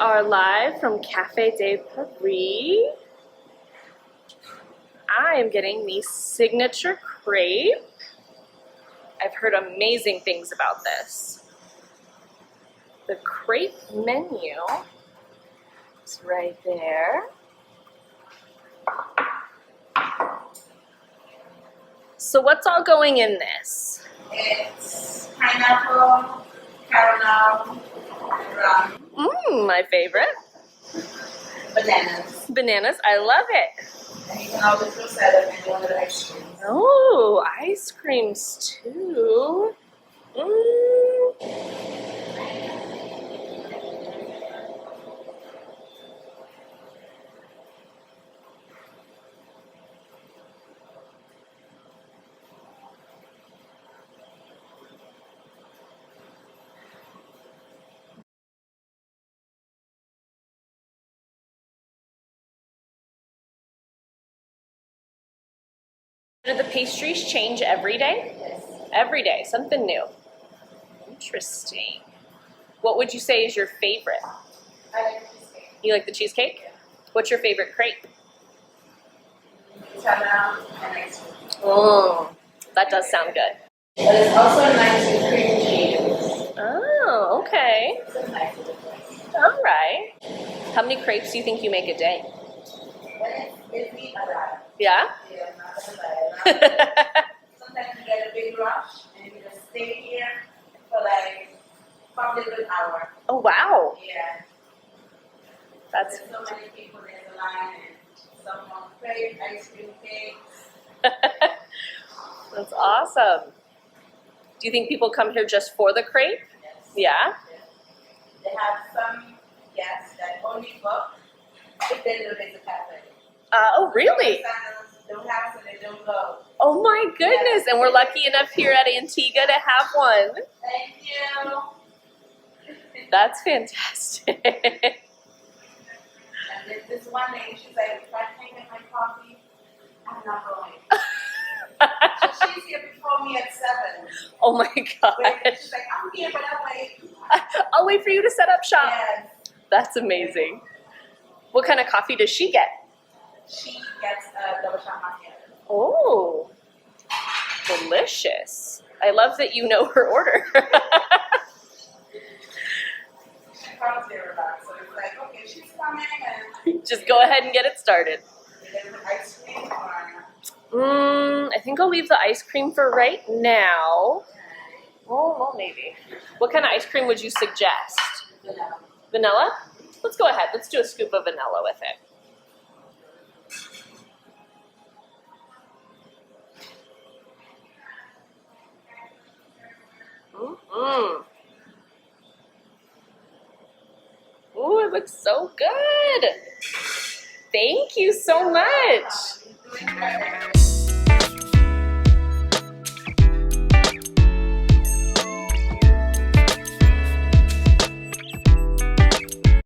are live from Café de Paris. I am getting the signature crepe. I've heard amazing things about this. The crepe menu is right there. So what's all going in this? It's pineapple, caramel, rum. My favorite. Bananas. Bananas, I love it. And you can always go set up and one of the ice creams. Oh, ice creams too. Do the pastries change every day? Yes. Every day, something new. Interesting. What would you say is your favorite? I like cheesecake. You like the cheesecake? What's your favorite crepe? Caramel and ice cream. Oh, that does sound good. But it's also nice with cream cheese. Oh, okay. It's a nice little place. All right. How many crepes do you think you make a day? When it's me, a lot. Yeah? Yeah, not a lot. Sometimes you get a big rush and you just stay here for like probably a good hour. Oh, wow. Yeah. That's There's so many people in the line and some want crepe, ice cream cakes. that's awesome. Do you think people come here just for the crepe? Yes. Yeah? Yes. They have some guests that only book if they live in the cafe. Oh, really? Sandals don't have, so they don't go. Oh my goodness. And we're lucky enough here at Antigua to have one. Thank you. That's fantastic. And this one lady, she's like, if I can't get my coffee, I'm not going. So she's here before me at 7. Oh my gosh. She's like, I'm here, but I'll wait. I'll wait for you to set up shop. Yes. That's amazing. What kind of coffee does she get? She gets a double shot macchiato. Oh, delicious. I love that you know her order. She comes here about, so it's like, okay, she's coming and Just go ahead and get it started. you get the ice cream or I think I'll leave the ice cream for right now. Oh, well, maybe. What kind of ice cream would you suggest? vanilla. Vanilla? Let's go ahead. Let's do a scoop of vanilla with it. Ooh, it looks so good. Thank you so much. Doing better.